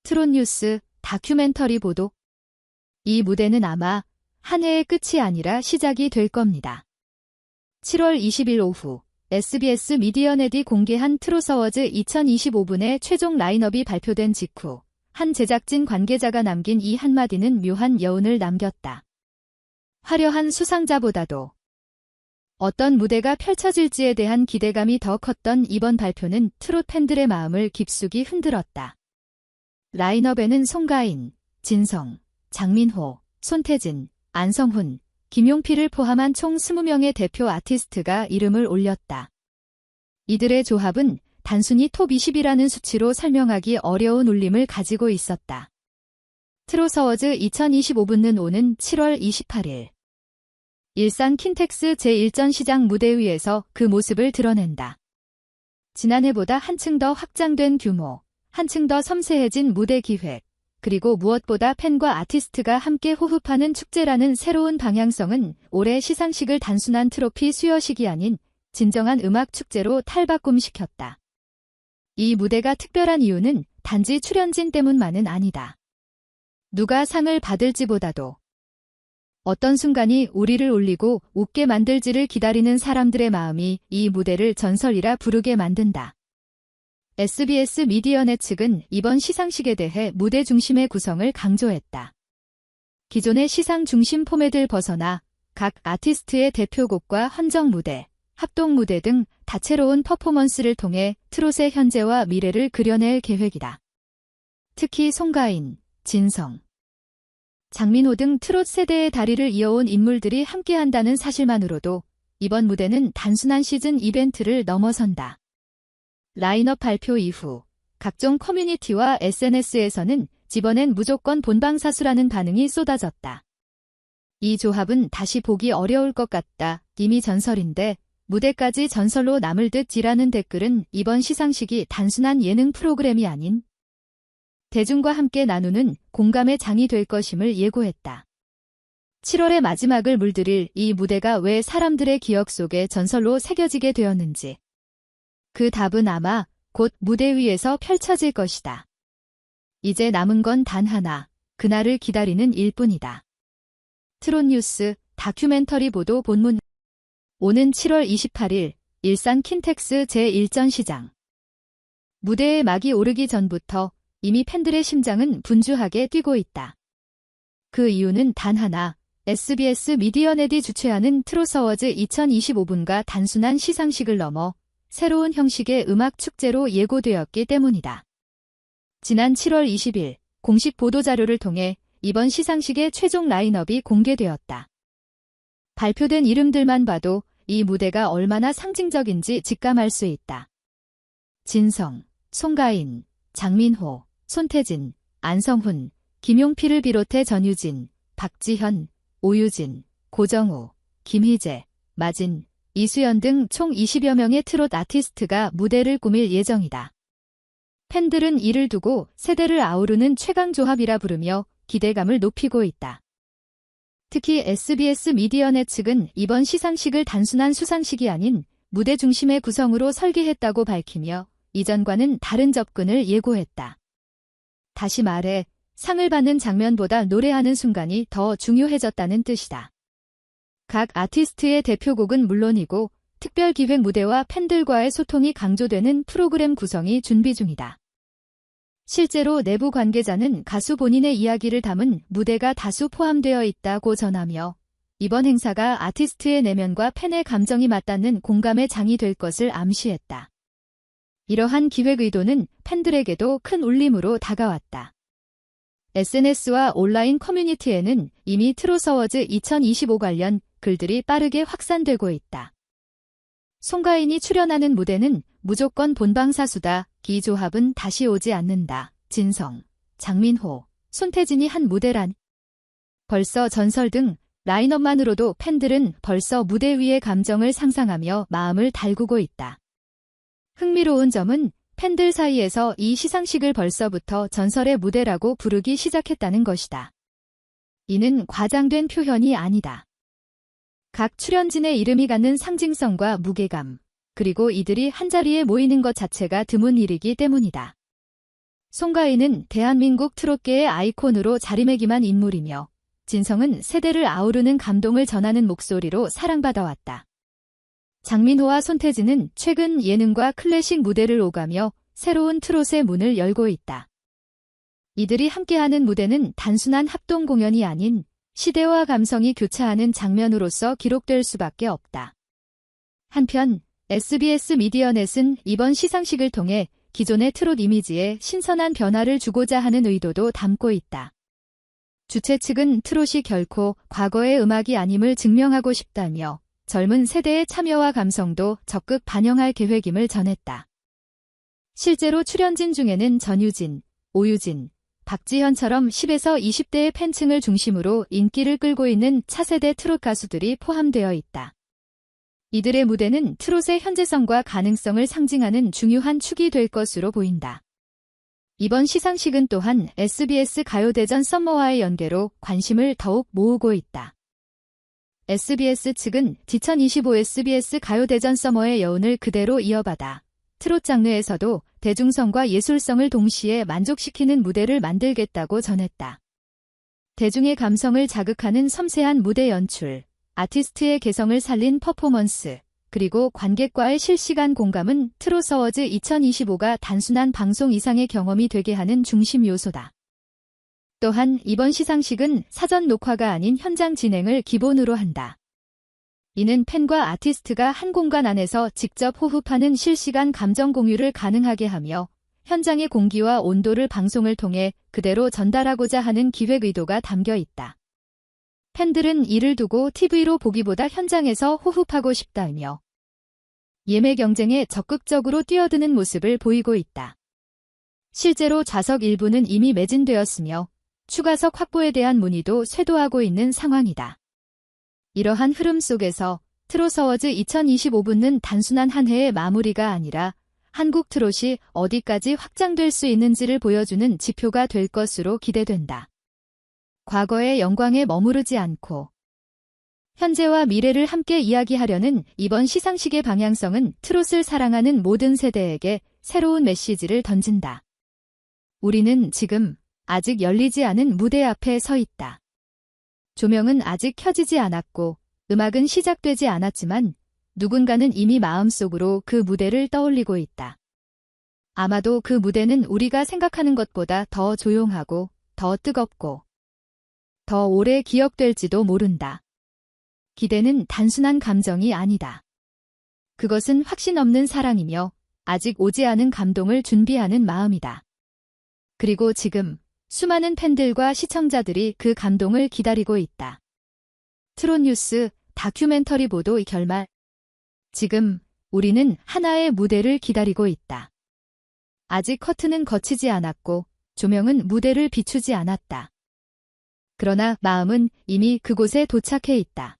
트롯 뉴스 다큐멘터리 보도. 이 무대는 아마 한 해의 끝이 아니라 시작이 될 겁니다. 7월 20일 오후 SBS 미디어넷이 공개한 트롯 어워즈 2025분의 최종 라인업이 발표된 직후 한 제작진 관계자가 남긴 이 한마디는 묘한 여운을 남겼다. 화려한 수상자보다도 어떤 무대가 펼쳐질지에 대한 기대감이 더 컸던 이번 발표는 트롯 팬들의 마음을 깊숙이 흔들었다. 라인업에는 송가인, 진성, 장민호, 손태진, 안성훈, 김용필을 포함한 총 20명의 대표 아티스트가 이름을 올렸다. 이들의 조합은 단순히 톱 20이라는 수치로 설명하기 어려운 울림을 가지고 있었다. 트롯 어워즈 2025분은 오는 7월 28일 일산 킨텍스 제1전 시장 무대 위에서 그 모습을 드러낸다. 지난해보다 한층 더 확장된 규모, 한층 더 섬세해진 무대 기획, 그리고 무엇보다 팬과 아티스트가 함께 호흡하는 축제라는 새로운 방향성은 올해 시상식을 단순한 트로피 수여식이 아닌 진정한 음악 축제로 탈바꿈시켰다. 이 무대가 특별한 이유는 단지 출연진 때문만은 아니다. 누가 상을 받을지보다도 어떤 순간이 우리를 울리고 웃게 만들지를 기다리는 사람들의 마음이 이 무대를 전설이라 부르게 만든다. SBS 미디어넷 측은 이번 시상식에 대해 무대 중심의 구성을 강조했다. 기존의 시상 중심 포맷을 벗어나 각 아티스트의 대표곡과 헌정 무대, 합동 무대 등 다채로운 퍼포먼스를 통해 트롯의 현재와 미래를 그려낼 계획이다. 특히 송가인, 진성, 장민호 등 트롯 세대의 다리를 이어온 인물들이 함께한다는 사실만으로도 이번 무대는 단순한 시즌 이벤트를 넘어선다. 라인업 발표 이후 각종 커뮤니티와 SNS에서는 집어낸 무조건 본방사수라는 반응이 쏟아졌다. 이 조합은 다시 보기 어려울 것 같다. 이미 전설인데 무대까지 전설로 남을 듯이라는 댓글은 이번 시상식이 단순한 예능 프로그램이 아닌 대중과 함께 나누는 공감의 장이 될 것임을 예고했다. 7월의 마지막을 물들일 이 무대가 왜 사람들의 기억 속에 전설로 새겨지게 되었는지. 그 답은 아마 곧 무대 위에서 펼쳐질 것이다. 이제 남은 건 단 하나, 그날을 기다리는 일뿐이다. 트롯 뉴스 다큐멘터리 보도 본문. 오는 7월 28일 일산 킨텍스 제1전 시장. 무대에 막이 오르기 전부터 이미 팬들의 심장은 분주하게 뛰고 있다. 그 이유는 단 하나, SBS 미디어넷이 주최하는 트롯 어워즈 2025분과 단순한 시상식을 넘어 새로운 형식의 음악 축제로 예고되었기 때문이다. 지난 7월 20일 공식 보도자료를 통해 이번 시상식의 최종 라인업이 공개되었다. 발표된 이름들만 봐도 이 무대가 얼마나 상징적인지 직감할 수 있다. 진성, 송가인, 장민호, 손태진, 안성훈, 김용필을 비롯해 전유진, 박지현, 오유진, 고정우, 김희재, 마진, 이수연 등 총 20여 명의 트롯 아티스트가 무대를 꾸밀 예정이다. 팬들은 이를 두고 세대를 아우르는 최강조합이라 부르며 기대감을 높이고 있다. 특히 SBS 미디어넷 측은 이번 시상식을 단순한 수상식이 아닌 무대 중심의 구성으로 설계했다고 밝히며 이전과는 다른 접근을 예고했다. 다시 말해 상을 받는 장면보다 노래하는 순간이 더 중요해졌다는 뜻이다. 각 아티스트의 대표곡은 물론이고 특별기획 무대와 팬들과의 소통이 강조되는 프로그램 구성이 준비 중이다. 실제로 내부 관계자는 가수 본인의 이야기를 담은 무대가 다수 포함되어 있다고 전하며 이번 행사가 아티스트의 내면과 팬의 감정이 맞닿는 공감의 장이 될 것을 암시했다. 이러한 기획 의도는 팬들에게도 큰 울림으로 다가왔다. SNS와 온라인 커뮤니티에는 이미 트롯 어워즈 2025 관련 글들이 빠르게 확산되고 있다. 송가인이 출연하는 무대는 무조건 본방사수다. 이 조합은 다시 오지 않는다. 진성, 장민호, 손태진이 한 무대란. 벌써 전설 등 라인업만으로도 팬들은 벌써 무대 위의 감정을 상상하며 마음을 달구고 있다. 흥미로운 점은 팬들 사이에서 이 시상식을 벌써부터 전설의 무대라고 부르기 시작했다는 것이다. 이는 과장된 표현이 아니다. 각 출연진의 이름이 갖는 상징성과 무게감, 그리고 이들이 한자리에 모이는 것 자체가 드문 일이기 때문이다. 송가인은 대한민국 트롯계의 아이콘으로 자리매김한 인물이며 진성은 세대를 아우르는 감동을 전하는 목소리로 사랑받아왔다. 장민호와 손태진은 최근 예능과 클래식 무대를 오가며 새로운 트롯의 문을 열고 있다. 이들이 함께하는 무대는 단순한 합동 공연이 아닌 시대와 감성이 교차하는 장면으로서 기록될 수밖에 없다. 한편 SBS 미디어넷은 이번 시상식을 통해 기존의 트롯 이미지에 신선한 변화를 주고자 하는 의도도 담고 있다. 주최 측은 트롯이 결코 과거의 음악이 아님을 증명하고 싶다며 젊은 세대의 참여와 감성도 적극 반영할 계획임을 전했다. 실제로 출연진 중에는 전유진, 오유진, 박지현처럼 10에서 20대의 팬층을 중심으로 인기를 끌고 있는 차세대 트롯 가수들이 포함되어 있다. 이들의 무대는 트롯의 현재성과 가능성을 상징하는 중요한 축이 될 것으로 보인다. 이번 시상식은 또한 SBS 가요대전 썸머와의 연계로 관심을 더욱 모으고 있다. SBS 측은 2025 SBS 가요대전 서머의 여운을 그대로 이어받아 트롯 장르에서도 대중성과 예술성을 동시에 만족시키는 무대를 만들겠다고 전했다. 대중의 감성을 자극하는 섬세한 무대 연출, 아티스트의 개성을 살린 퍼포먼스, 그리고 관객과의 실시간 공감은 트롯 어워즈 2025가 단순한 방송 이상의 경험이 되게 하는 중심 요소다. 또한 이번 시상식은 사전 녹화가 아닌 현장 진행을 기본으로 한다. 이는 팬과 아티스트가 한 공간 안에서 직접 호흡하는 실시간 감정 공유를 가능하게 하며 현장의 공기와 온도를 방송을 통해 그대로 전달하고자 하는 기획 의도가 담겨 있다. 팬들은 이를 두고 TV로 보기보다 현장에서 호흡하고 싶다며 예매 경쟁에 적극적으로 뛰어드는 모습을 보이고 있다. 실제로 좌석 일부는 이미 매진되었으며 추가석 확보에 대한 문의도 쇄도하고 있는 상황이다. 이러한 흐름 속에서 트롯 어워즈 2025는 단순한 한 해의 마무리가 아니라 한국 트롯이 어디까지 확장될 수 있는지를 보여주는 지표가 될 것으로 기대된다. 과거의 영광에 머무르지 않고 현재와 미래를 함께 이야기하려는 이번 시상식의 방향성은 트롯을 사랑하는 모든 세대에게 새로운 메시지를 던진다. 우리는 지금 아직 열리지 않은 무대 앞에 서 있다. 조명은 아직 켜지지 않았고 음악은 시작되지 않았지만 누군가는 이미 마음속으로 그 무대를 떠올리고 있다. 아마도 그 무대는 우리가 생각하는 것보다 더 조용하고 더 뜨겁고 더 오래 기억될지도 모른다. 기대는 단순한 감정이 아니다. 그것은 확신 없는 사랑이며 아직 오지 않은 감동을 준비하는 마음이다. 그리고 지금 수많은 팬들과 시청자들이 그 감동을 기다리고 있다. 트롯 뉴스 다큐멘터리 보도 결말. 지금 우리는 하나의 무대를 기다리고 있다. 아직 커튼은 거치지 않았고 조명은 무대를 비추지 않았다. 그러나 마음은 이미 그곳에 도착해 있다.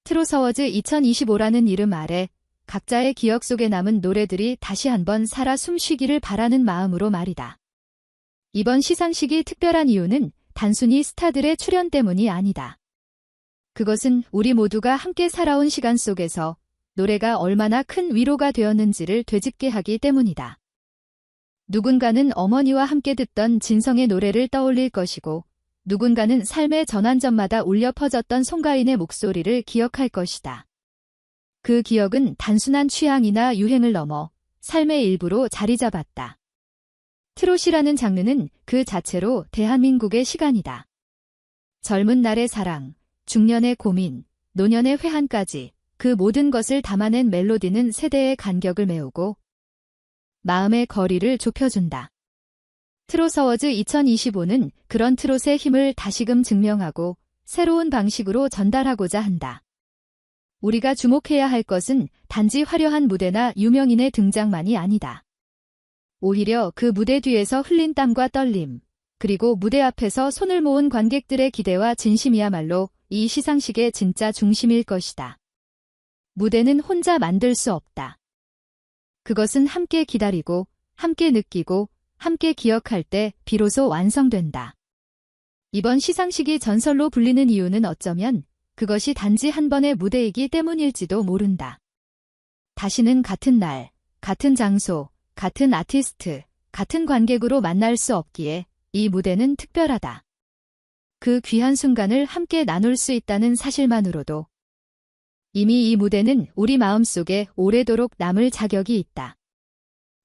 트롯 어워즈 2025라는 이름 아래 각자의 기억 속에 남은 노래들이 다시 한번 살아 숨쉬기를 바라는 마음으로 말이다. 이번 시상식이 특별한 이유는 단순히 스타들의 출연 때문이 아니다. 그것은 우리 모두가 함께 살아온 시간 속에서 노래가 얼마나 큰 위로가 되었는지를 되짚게 하기 때문이다. 누군가는 어머니와 함께 듣던 진성의 노래를 떠올릴 것이고 누군가는 삶의 전환점마다 울려 퍼졌던 송가인의 목소리를 기억할 것이다. 그 기억은 단순한 취향이나 유행을 넘어 삶의 일부로 자리 잡았다. 트롯이라는 장르는 그 자체로 대한민국의 시간이다. 젊은 날의 사랑, 중년의 고민, 노년의 회한까지 그 모든 것을 담아낸 멜로디는 세대의 간격을 메우고 마음의 거리를 좁혀준다. 트롯 어워즈 2025는 그런 트롯의 힘을 다시금 증명하고 새로운 방식으로 전달하고자 한다. 우리가 주목해야 할 것은 단지 화려한 무대나 유명인의 등장만이 아니다. 오히려 그 무대 뒤에서 흘린 땀과 떨림, 그리고 무대 앞에서 손을 모은 관객들의 기대와 진심이야말로 이 시상식의 진짜 중심일 것이다. 무대는 혼자 만들 수 없다. 그것은 함께 기다리고, 함께 느끼고, 함께 기억할 때 비로소 완성된다. 이번 시상식이 전설로 불리는 이유는 어쩌면 그것이 단지 한 번의 무대이기 때문일지도 모른다. 다시는 같은 날, 같은 장소, 같은 아티스트, 같은 관객으로 만날 수 없기에 이 무대는 특별하다. 그 귀한 순간을 함께 나눌 수 있다는 사실만으로도 이미 이 무대는 우리 마음속에 오래도록 남을 자격이 있다.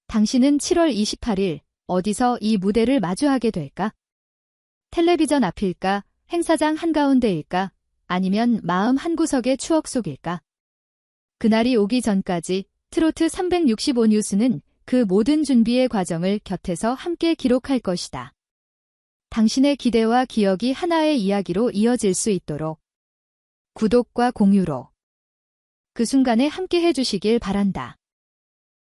당신은 7월 28일 어디서 이 무대를 마주하게 될까? 텔레비전 앞일까? 행사장 한가운데일까? 아니면 마음 한구석의 추억 속일까? 그날이 오기 전까지 트로트 365 뉴스는 그 모든 준비의 과정을 곁에서 함께 기록할 것이다. 당신의 기대와 기억이 하나의 이야기로 이어질 수 있도록 구독과 공유로 그 순간에 함께 해주시길 바란다.